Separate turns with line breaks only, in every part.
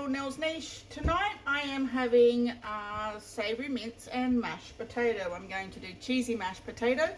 Little Nell's Niche. Tonight I am having savoury mince and mashed potato. I'm going to do cheesy mashed potato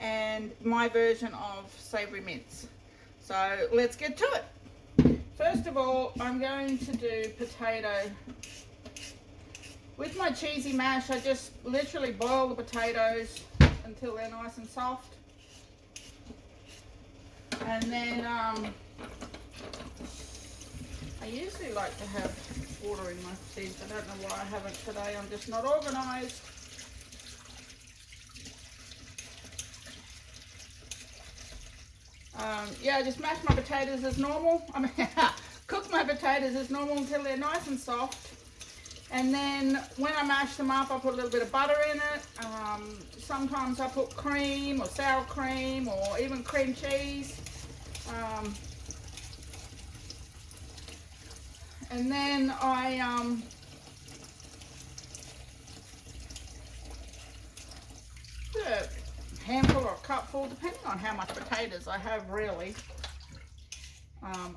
and my version of savoury mince. So let's get to it. First of all, I'm going to do potato. With my cheesy mash, I just literally boil the potatoes until they're nice and soft. And then I usually like to have water in my sieves. I don't know why I haven't today. I'm just not organised. Yeah, just mash my potatoes as normal. I mean, cook my potatoes as normal until they're nice and soft. And then when I mash them up, I put a little bit of butter in it. Sometimes I put cream or sour cream or even cream cheese. And then I put a handful or a cupful, depending on how much potatoes I have really,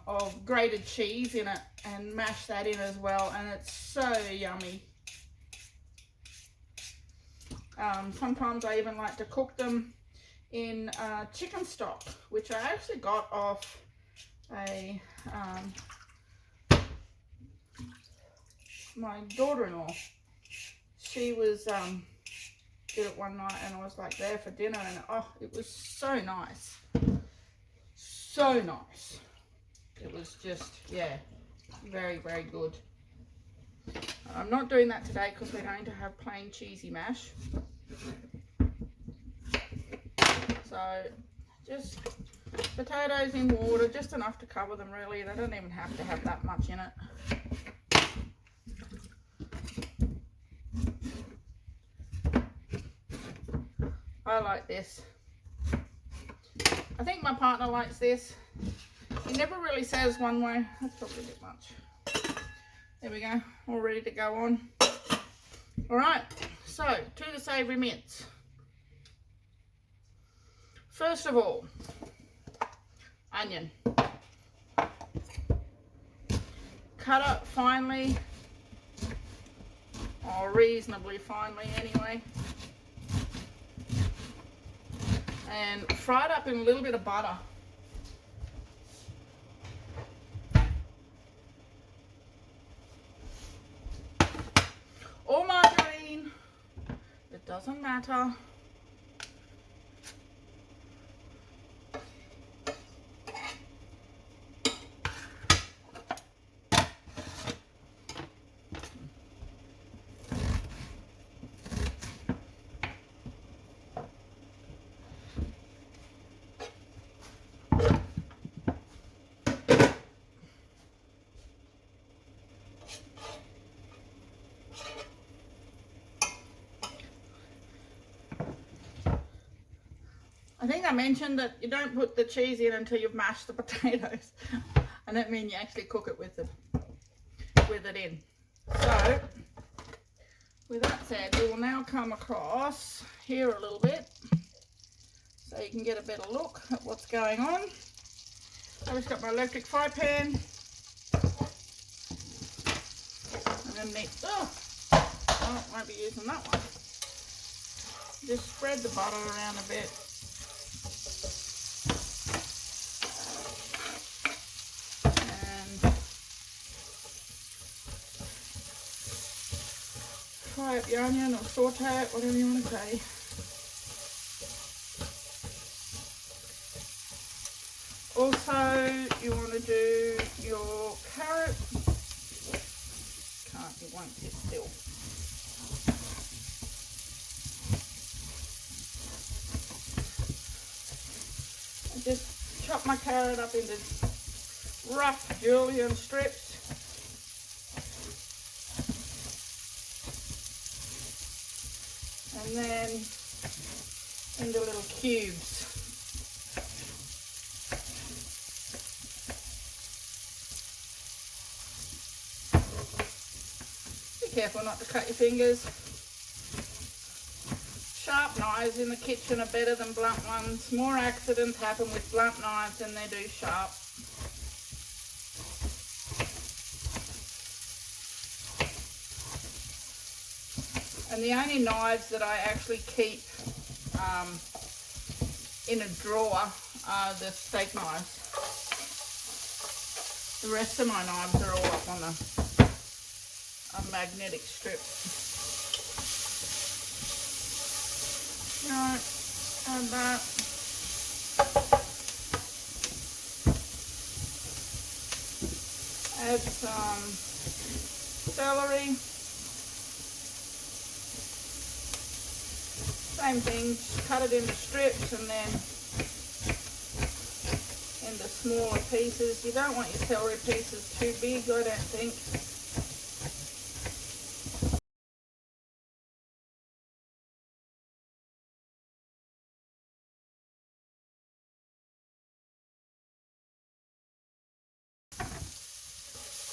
of grated cheese in it and mash that in as well, and it's so yummy. Sometimes I even like to cook them in chicken stock, which I actually got off a my daughter-in-law. She was did it one night and I was like there for dinner, and oh, it was so nice, so nice. It was just, yeah, very, very good. I'm not doing that today because we're going to have plain cheesy mash. So just potatoes in water, just enough to cover them really. They don't even have to have that much in it. I like this. I think my partner likes this. He never really says one way. That's probably a bit much. There we go, all ready to go on. All right, so to the savoury mince. First of all, onion. Cut it finely, or reasonably finely anyway. And fry it up in a little bit of butter. Or margarine, it doesn't matter. I think I mentioned that you don't put the cheese in until you've mashed the potatoes. I don't mean you actually cook it with it in. So, with that said, we will now come across here a little bit so you can get a better look at what's going on. I've just got my electric fry pan. And then I won't be using that one. Just spread the butter around a bit. Fry up your onion or saute it, whatever you want to say. Also, you want to do your carrot. It won't sit still. I just chop my carrot up into rough julienne strips. And then into little cubes. Be careful not to cut your fingers. Sharp knives in the kitchen are better than blunt ones. More accidents happen with blunt knives than they do sharp. And the only knives that I actually keep in a drawer are the steak knives. The rest of my knives are all up on a magnetic strip. Right, add that. Add some celery. Same thing, just cut it into strips and then into smaller pieces. You don't want your celery pieces too big, I don't think.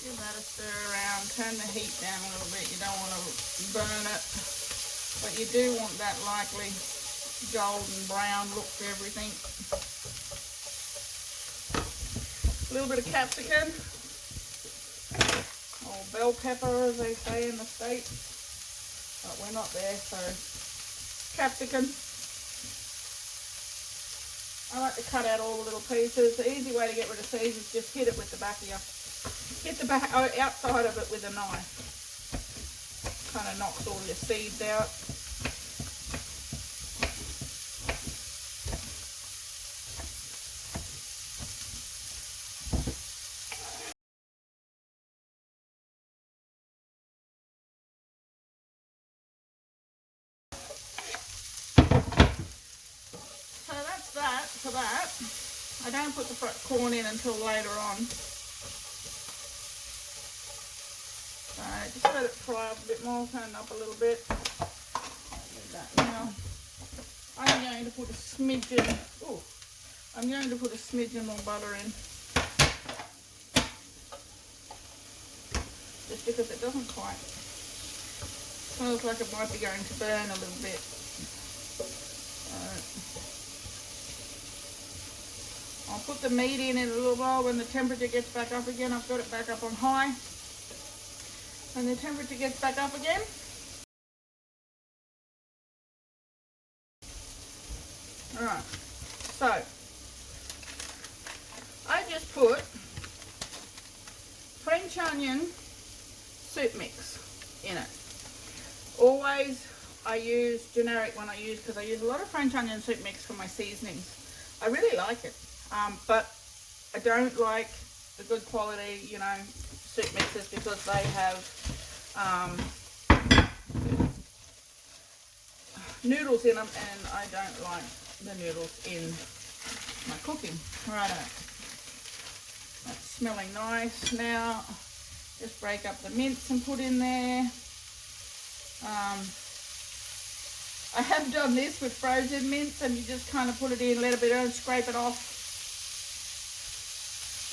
Give that a stir around, turn the heat down a little bit. You don't want to burn it, but you do want that likely golden brown look to everything. A little bit of capsicum, or bell pepper as they say in the States, but we're not there, so capsicum. I like to cut out all the little pieces. The easy way to get rid of seeds is just hit it with the back of your, hit the back outside of it with a knife. Kind of knocks all your seeds out. So that's that for that. I don't put the corn in until later on. So just let it fry up a bit more, turn it up a little bit. Do that now. I'm going to put a smidgen, I'm going to put a smidgen more butter in. Just because it doesn't quite, smells like it might be going to burn a little bit. I'll put the meat in a little while. When the temperature gets back up again, I've got it back up on high. When the temperature gets back up again, alright, so I just put French onion soup mix in it. Always I use generic when I use, because I use a lot of French onion soup mix for my seasonings. I really like it. But I don't like the good quality, you know, soup mixes because they have noodles in them, and I don't like the noodles in my cooking. Righto. That's smelling nice now. Just break up the mince and put in there. I have done this with frozen mince, and you just kind of put it in, let it and scrape it off.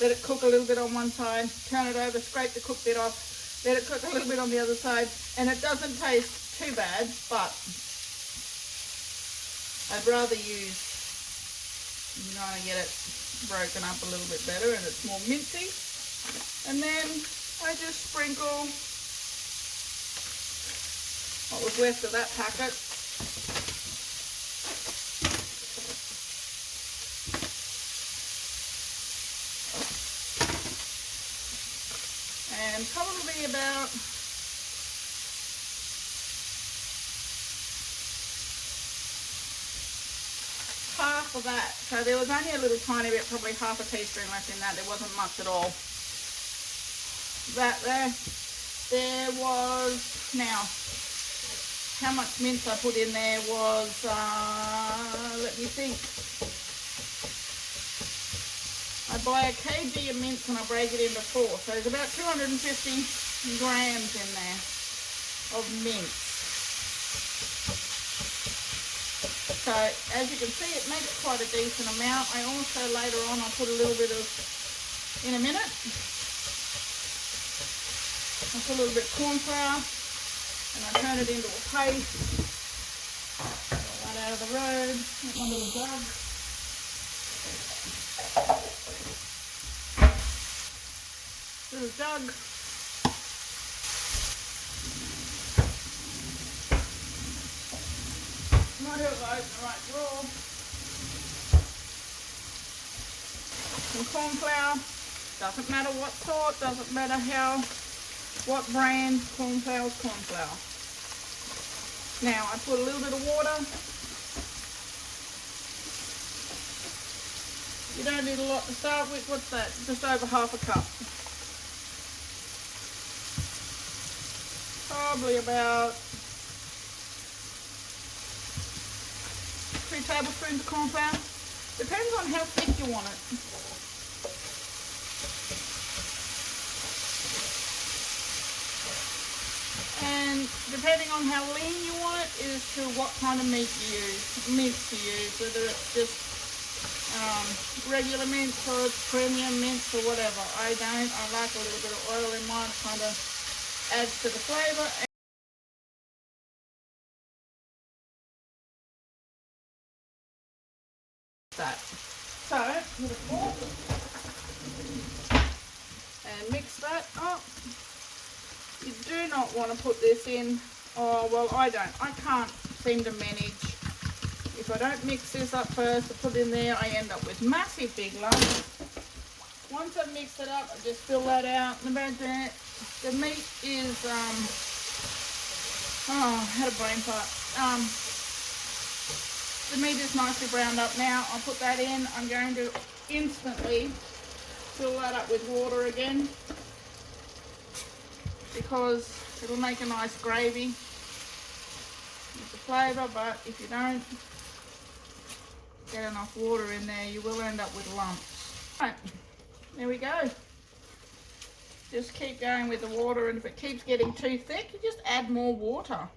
Let it cook a little bit on one side, turn it over, scrape the cooked bit off, let it cook a little bit on the other side, and it doesn't taste too bad, but I'd rather use, you know, get it broken up a little bit better and it's more mincy. And then I just sprinkle what was left of that packet. And probably about half of that. So there was only a little tiny bit, probably half a teaspoon left in that. There wasn't much at all. That there was, now, how much mince I put in there was, let me think. I buy a kg of mince and I break it into 4. So there's about 250 grams in there of mince. So as you can see, it makes quite a decent amount. I also later on I'll put a little bit of, in a minute, I'll put a little bit of corn flour and I turn it into a paste. Get that out of the road. Get my little jug. Little jug. Might have to open the right drawer. Some corn flour. Doesn't matter what sort, doesn't matter what brand. Corn flour is corn flour. Now I put a little bit of water. You don't need a lot to start with. What's that? Just over half a cup. Probably about 2 tablespoons of corn flour. Depends on how thick you want it. And depending on how lean you want it is to what kind of meat you use, mince you use, whether it's just regular mince or premium mince or whatever. I don't. I like a little bit of oil in mine. It kind of adds to the flavour. That. So, with a fork and mix that up. You do not want to put this in. Oh, well, I don't. I can't seem to manage. If I don't mix this up first and put it in there, I end up with massive big lumps. Once I've mixed it up, I just fill that out. And about that, the meat is, oh, I had a brain fart. The meat is nicely browned up now. I'll put that in. I'm going to instantly fill that up with water again because it'll make a nice gravy with the flavour, but if you don't get enough water in there, you will end up with lumps. Right, there we go. Just keep going with the water, and if it keeps getting too thick, you just add more water.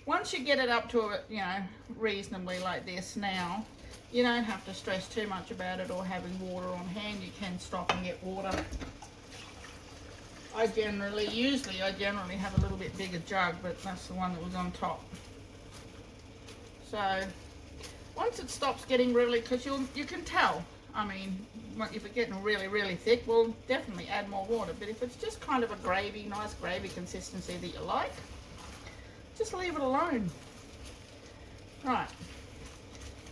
Once you get it up to a, reasonably like this now, you don't have to stress too much about it or having water on hand. You can stop and get water. I generally have a little bit bigger jug, but that's the one that was on top. So once it stops getting really, because you can tell, I mean, if it's getting really, really thick, we'll definitely add more water. But if it's just kind of a gravy, nice gravy consistency that you like, just leave it alone. Right,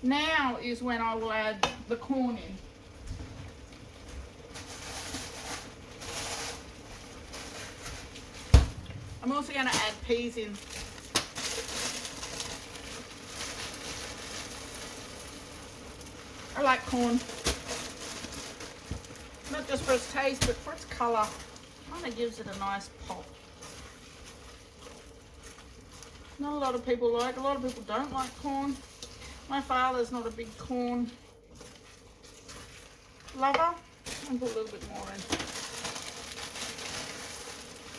now is when I will add the corn in. I'm also going to add peas in. I like corn, not just for its taste, but for its colour. Kind of gives it a nice pop. Not a lot of people like. A lot of people don't like corn. My father's not a big corn lover. I'll put a little bit more in.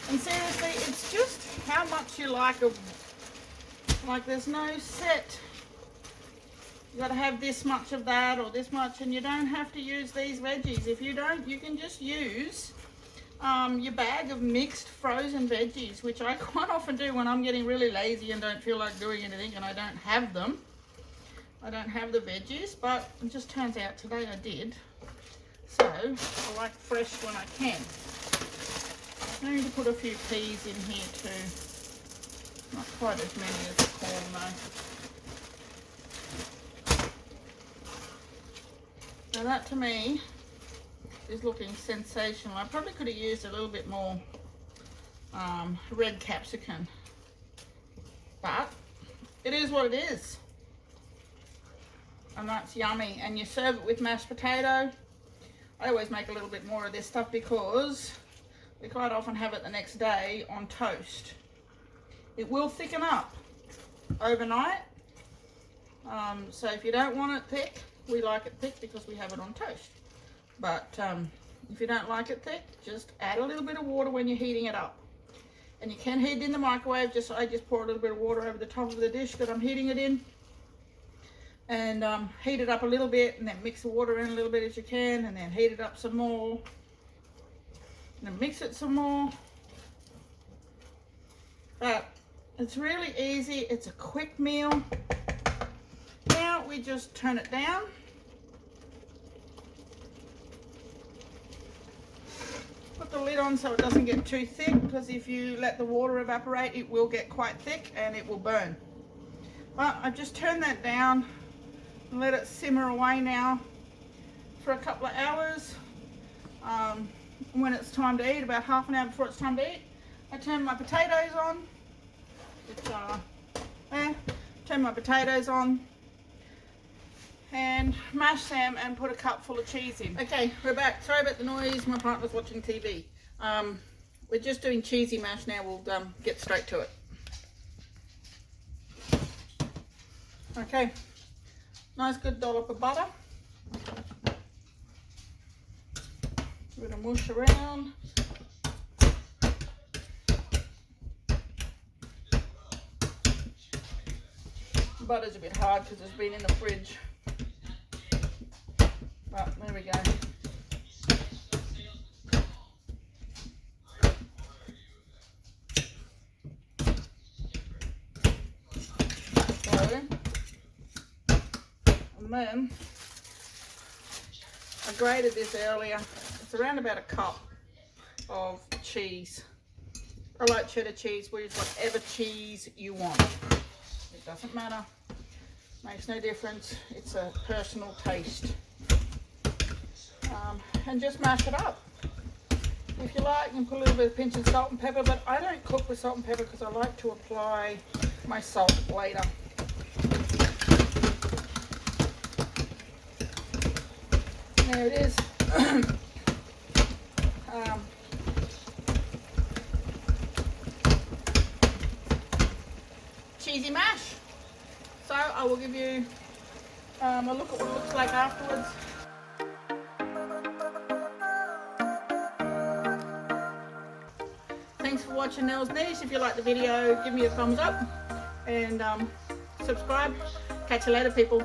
And seriously, it's just how much you like of. Like, there's no set. You got to have this much of that or this much, and you don't have to use these veggies. If you don't, you can just use your bag of mixed frozen veggies, which I quite often do when I'm getting really lazy and don't feel like doing anything and I don't have them. I don't have the veggies, but it just turns out today I did. So I like fresh when I can. I need to put a few peas in here too. Not quite as many as the corn though. Now that to me is looking sensational. I probably could have used a little bit more red capsicum, but it is what it is. And that's yummy. And you serve it with mashed potato. I always make a little bit more of this stuff because we quite often have it the next day on toast. It will thicken up overnight. So if you don't want it thick, we like it thick because we have it on toast. But if you don't like it thick, just add a little bit of water when you're heating it up. And you can heat it in the microwave. I just pour a little bit of water over the top of the dish that I'm heating it in. And heat it up a little bit, and then mix the water in a little bit as you can, and then heat it up some more. And then mix it some more. But it's really easy. It's a quick meal. Now we just turn it down. Put the lid on so it doesn't get too thick, because if you let the water evaporate, it will get quite thick and it will burn. Well, I've just turned that down and let it simmer away now for a couple of hours. When it's time to eat, about half an hour before it's time to eat, I turn my potatoes on, which are there. Turn my potatoes on and mash them and put a cup full of cheese in. Okay, we're back. Sorry about the noise, my partner's watching TV. We're just doing cheesy mash now. We'll get straight to it. Okay, nice good dollop of butter. A bit of mush around. Butter's a bit hard because it's been in the fridge. Well, there we go. So, and then I grated this earlier. It's around about a cup of cheese. I like cheddar cheese. We use whatever cheese you want. It doesn't matter. Makes no difference. It's a personal taste. And just mash it up. If you like, you can put a little bit of pinch of salt and pepper, but I don't cook with salt and pepper because I like to apply my salt later. There it is. Cheesy mash. So I will give you a look at what it looks like afterwards. Thanks for watching Nell's Niche. If you like the video, give me a thumbs up and subscribe. Catch you later, people.